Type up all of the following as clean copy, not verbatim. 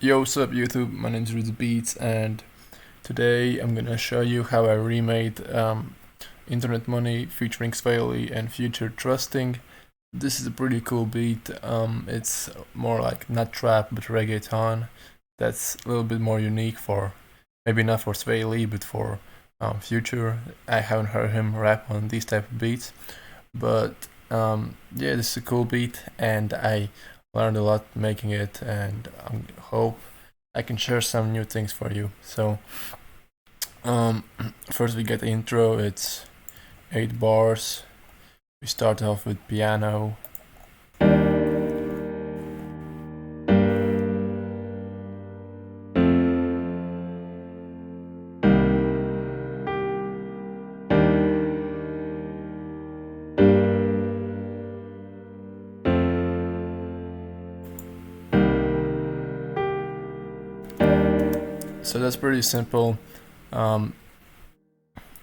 Yo, what's up YouTube? My name is RudisBeats, and today I'm gonna show you how I remade Internet Money featuring Swae and Future Trusting. This is a pretty cool beat. It's more like not trap but reggaeton. That's a little bit more unique for, maybe not for Swae, but for Future. I haven't heard him rap on these type of beats, but yeah, this is a cool beat, and I learned a lot making it, and I hope I can share some new things for you. So um, first we get the intro. It's 8 bars. We start off with piano. So that's pretty simple. Um,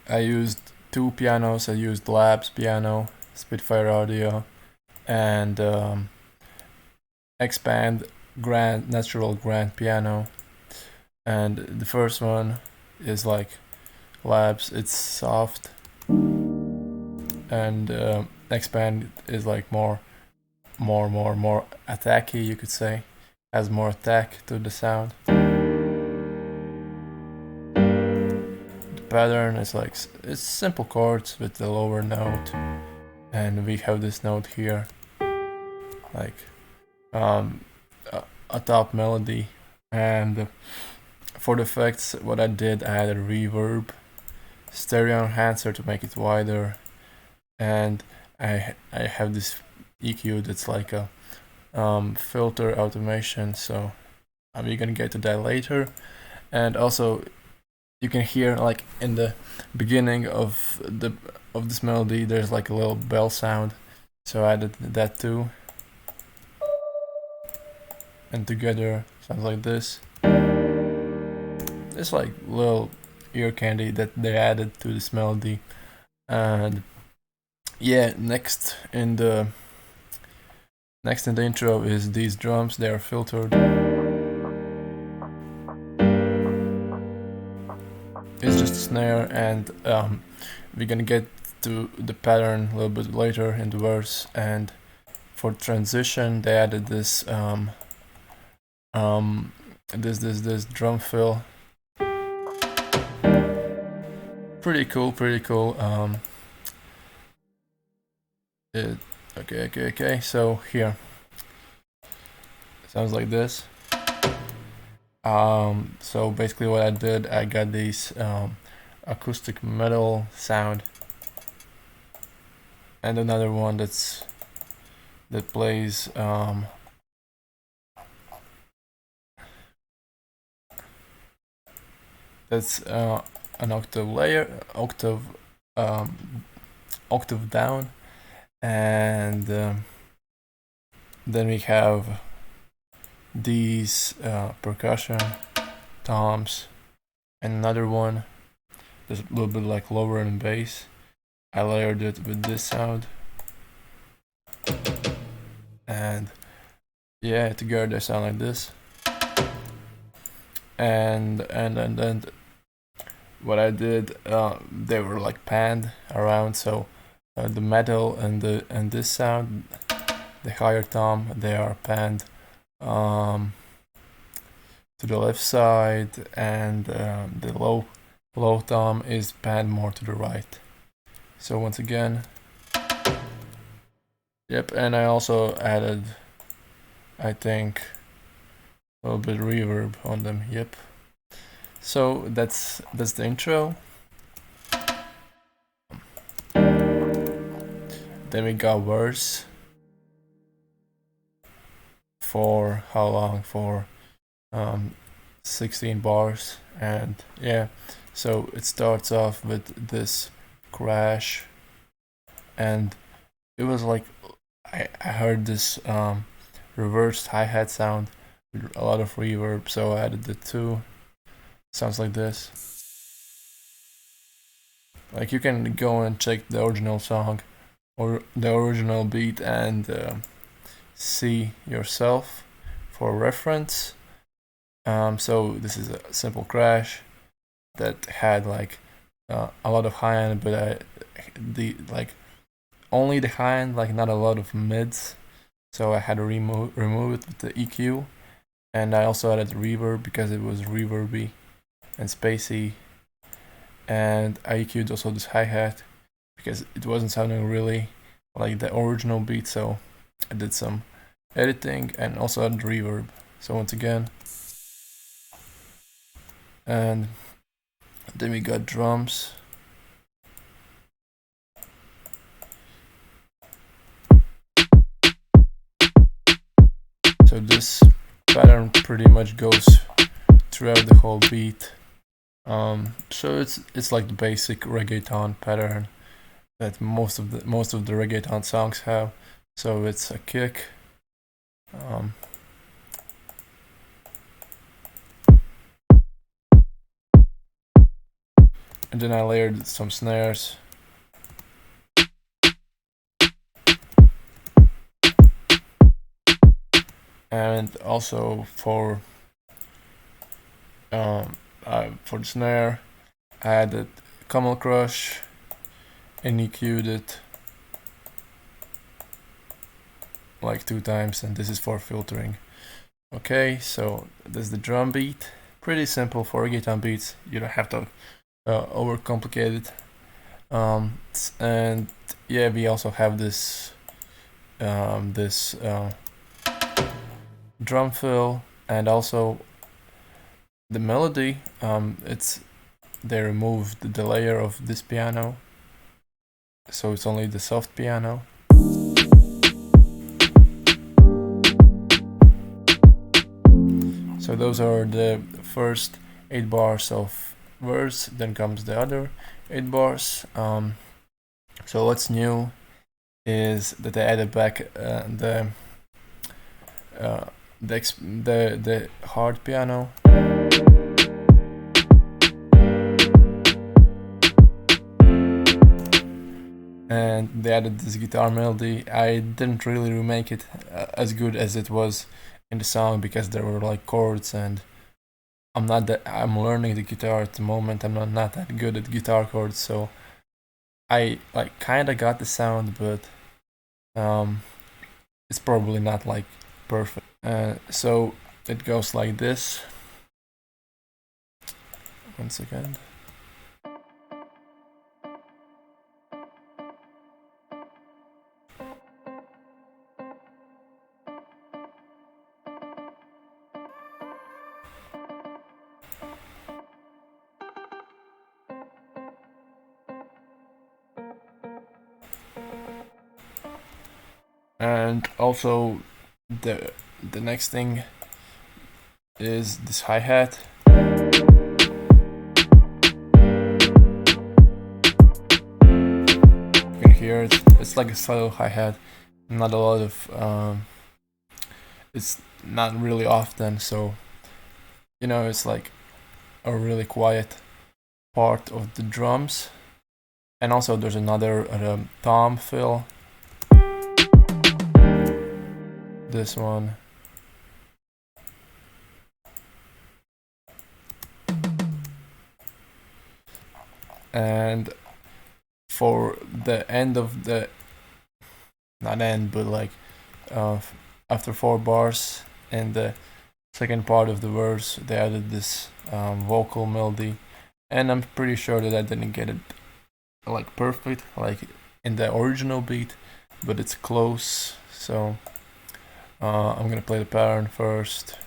I used two pianos. I used Labs piano, Spitfire Audio, and Expand Natural Grand piano. And the first one is like Labs. It's soft, and Expand is like more attacky, you could say. Has more attack to the sound. Pattern is like, it's simple chords with the lower note, and we have this note here, like a top melody. And for the effects, what I did, I added reverb, stereo enhancer to make it wider, and I have this EQ that's like a filter automation, so we're gonna get to that later. And also you can hear, like, in the beginning of this melody, there's like a little bell sound, so I added that too, and together sounds like this. It's like little ear candy that they added to this melody. And yeah, next in the intro is these drums. They are filtered. It's just a snare, and we're gonna get to the pattern a little bit later in the verse. And for transition, they added this this drum fill. Pretty cool. Okay. So here, sounds like this. So basically what I did, I got these acoustic metal sound, and another one that plays that's an octave down, and then we have these percussion toms, and another one that's a little bit like lower in bass. I layered it with this sound, and yeah, together they sound like this. And then what I did, they were like panned around, so the metal and this sound, the higher tom, they are panned to the left side, and the low tom is panned more to the right. So once again, yep. And I also added, I think, a little bit reverb on them. Yep. So that's the intro. Then we got verse. For how long? For 16 bars. And yeah, so it starts off with this crash, and it was like I heard this reversed hi-hat sound with a lot of reverb, so I added it too. Sounds like this. Like, you can go and check the original song or the original beat and see yourself for reference. So this is a simple crash that had like a lot of high end, but only the high end, like not a lot of mids. So I had to remove it with the EQ, and I also added reverb because it was reverby and spacey, and I EQ'd also this hi-hat because it wasn't sounding really like the original beat, so I did some editing and also added reverb. So once again, and then we got drums. So this pattern pretty much goes throughout the whole beat. So it's like the basic reggaeton pattern that most of the reggaeton songs have. So it's a kick, and then I layered some snares. And also for the snare, I added Camel Crush and EQ'd it like 2 times, and this is for filtering. Okay, so this is the drum beat. Pretty simple for reggaeton beats. You don't have to overcomplicate it. And yeah, we also have this drum fill, and also the melody. They removed the layer of this piano, so it's only the soft piano. So those are the first 8 bars of verse, then comes the other 8 bars. So what's new is that I added back the hard piano. And they added this guitar melody. I didn't really remake it as good as it was in the song because there were like chords, and I'm learning the guitar at the moment. I'm not that good at guitar chords, so I like kinda got the sound, but it's probably not like perfect. So it goes like this. 1 second. And also the next thing is this hi-hat. You can hear it. It's like a subtle hi-hat. Not a lot of it's not really often, so you know, it's like a really quiet part of the drums. And also there's another tom fill. This one. And for the end of the, not end, but like after 4 bars and the second part of the verse, they added this vocal melody, and I'm pretty sure that I didn't get it like perfect like in the original beat, but it's close. So I'm gonna play the pattern first.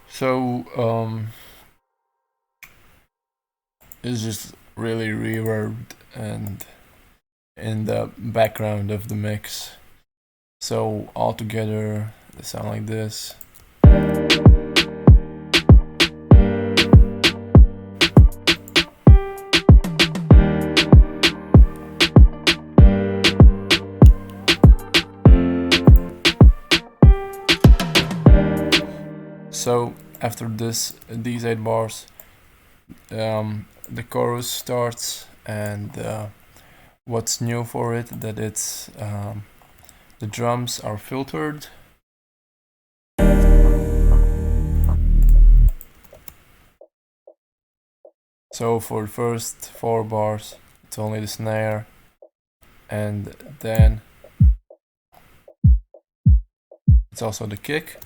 So it's just really reverbed and in the background of the mix. So all together they sound like this. So after after these 8 bars, the chorus starts, and what's new for it, that it's the drums are filtered. So for the first 4 bars, it's only the snare, and then it's also the kick.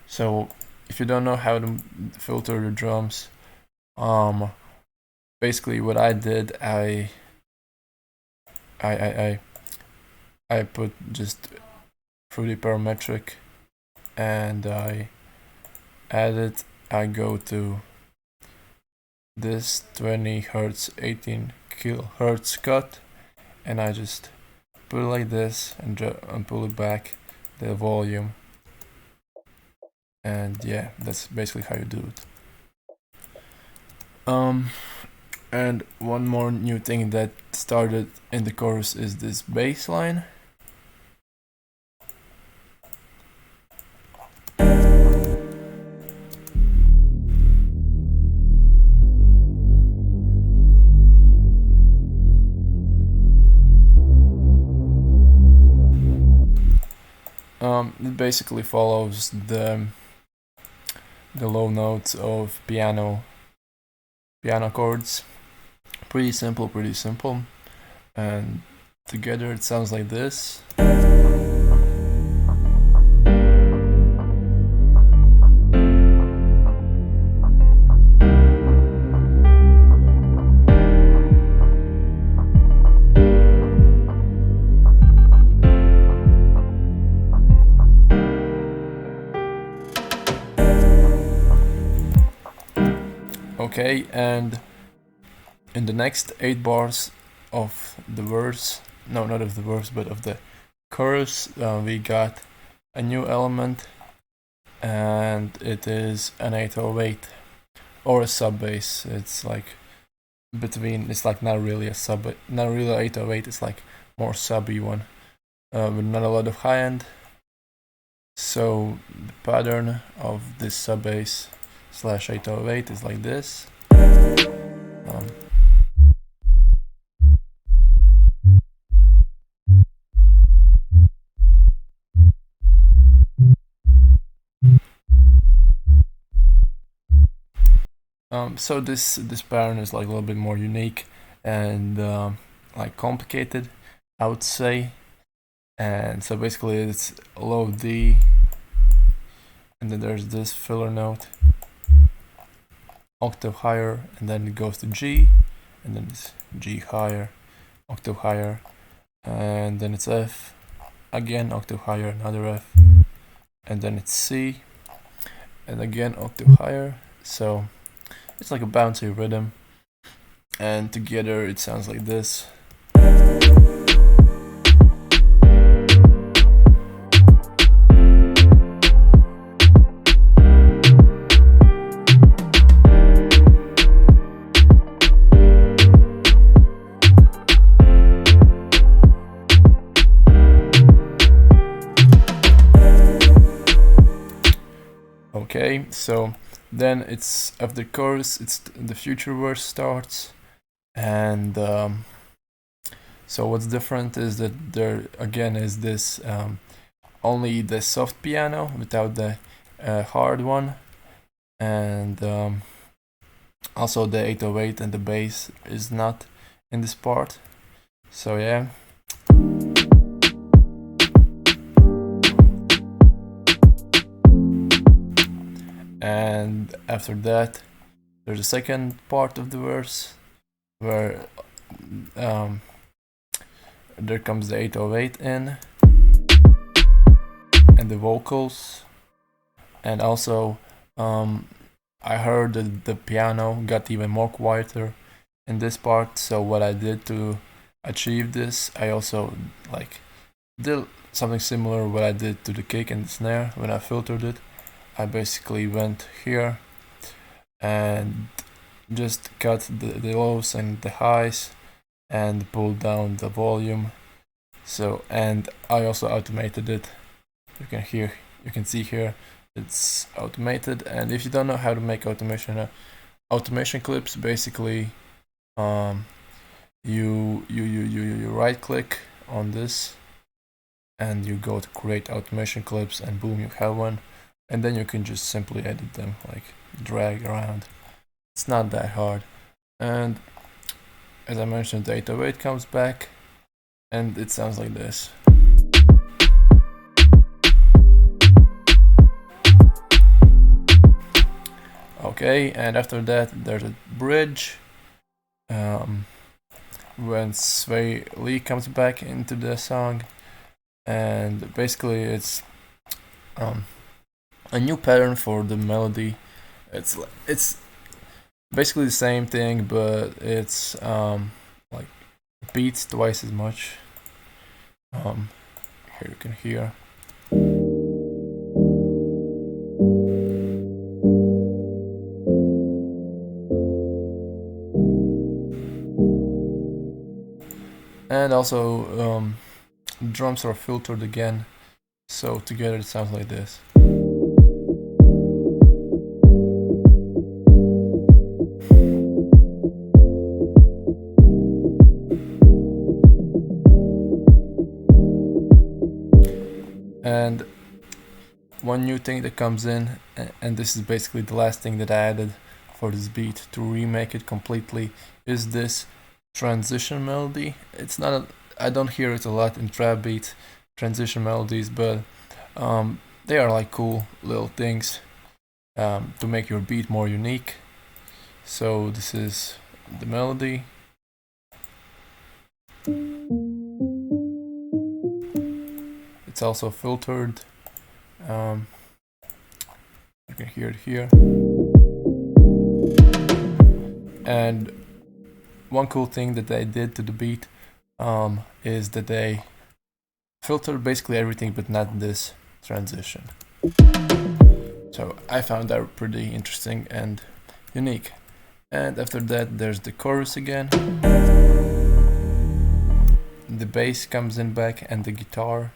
So if you don't know how to filter the drums, basically what I did, I put just Fruity Parametric, and I go to this 20 Hz 18 kHz cut, and I just put it like this and pull it back, the volume, and yeah, that's basically how you do it. And one more new thing that started in the chorus is this bass line. It basically follows the low notes of piano chords. Pretty simple, and together it sounds like this. Okay, and in the next 8 bars of the verse, no, not of the verse, but of the chorus, we got a new element, and it is an 808 or a sub bass. It's like between, it's like not really a 808, it's like more subby one, but not a lot of high end. So the pattern of this sub bass / 808 is like this. So this pattern is like a little bit more unique and like complicated, I would say. And so basically it's low D, and then there's this filler note, octave higher, and then it goes to G, and then it's G higher, octave higher, and then it's F, again octave higher, another F, and then it's C, and again octave higher. So it's like a bouncy rhythm, and together it sounds like this. Okay, so then it's after the chorus, it's the future verse starts, and so what's different is that there again is this only the soft piano without the hard one, and also the 808 and the bass is not in this part. So yeah. And after that, there's a second part of the verse where there comes the 808 in, and the vocals, and also I heard that the piano got even more quieter in this part. So what I did to achieve this, I also like did something similar what I did to the kick and the snare when I filtered it. I basically went here and just cut the lows and the highs and pulled down the volume. So, and I also automated it. You can see here it's automated. And if you don't know how to make automation clips, basically you right click on this and you go to create automation clips, and boom, you have one. And then you can just simply edit them, like drag around. It's not that hard. And as I mentioned, the 808 comes back and it sounds like this. Okay, and after that there's a bridge. When Sway Lee comes back into the song, and basically it's a new pattern for the melody. It's basically the same thing, but it's like beats twice as much. Here you can hear. And also drums are filtered again, so together it sounds like this. And one new thing that comes in, and this is basically the last thing that I added for this beat to remake it completely, is this transition melody. It's not I don't hear it a lot in trap beats, transition melodies, but they are like cool little things to make your beat more unique. So this is the melody. It's also filtered. You can hear it here. And one cool thing that they did to the beat is that they filtered basically everything but not this transition. So I found that pretty interesting and unique. And after that there's the chorus again. The bass comes in back and the guitar.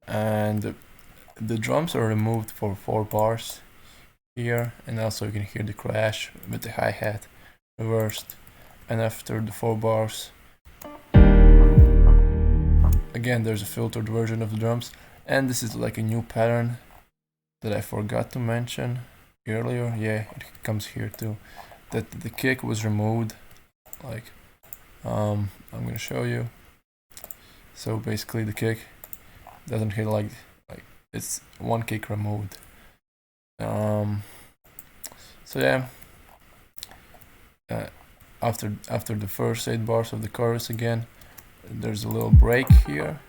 And the drums are removed for 4 bars here, and also you can hear the crash with the hi-hat reversed. And after the 4 bars, again there's a filtered version of the drums. And this is like a new pattern that I forgot to mention earlier. Yeah, it comes here too. That the kick was removed. Like I'm gonna show you. So basically the kick doesn't hit like it's one kick removed. So yeah, after the first 8 bars of the chorus again, there's a little break here.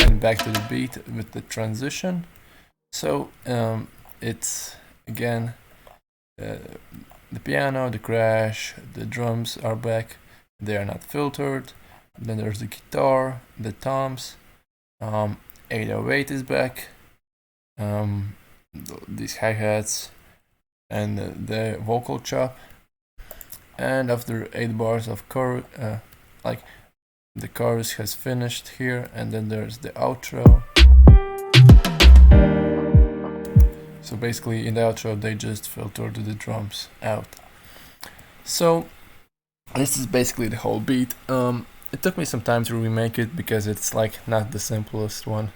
And back to the beat with the transition. So it's again the piano, the crash, the drums are back. They are not filtered. Then there's the guitar, the toms, 808 is back, these hi-hats, and the vocal chop. And after 8 bars of chorus, like the chorus has finished here, and then there's the outro. So basically in the outro they just filtered the drums out. So this is basically the whole beat. It took me some time to remake it because it's like not the simplest one.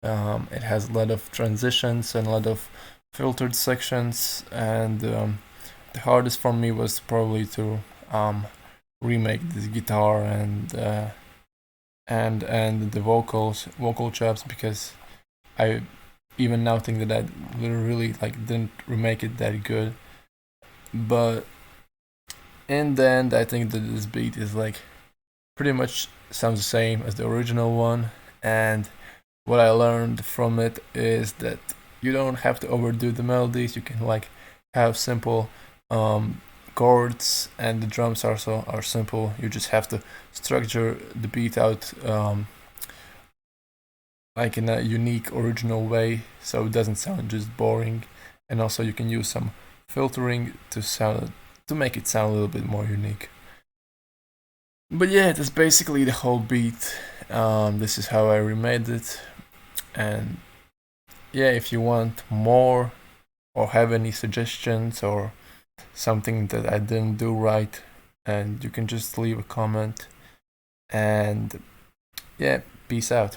It has a lot of transitions and a lot of filtered sections, and the hardest for me was probably to remake this guitar and the vocal chops, because I even now think that I really like didn't remake it that good. But in the end, I think that this beat is like pretty much sounds the same as the original one, and what I learned from it is that you don't have to overdo the melodies. You can like have simple chords, and the drums also are simple. You just have to structure the beat out like in a unique original way, so it doesn't sound just boring. And also you can use some filtering to make it sound a little bit more unique. But yeah, that's basically the whole beat, This is how I remade it. And yeah, if you want more or have any suggestions or something that I didn't do right, and you can just leave a comment. And yeah, peace out.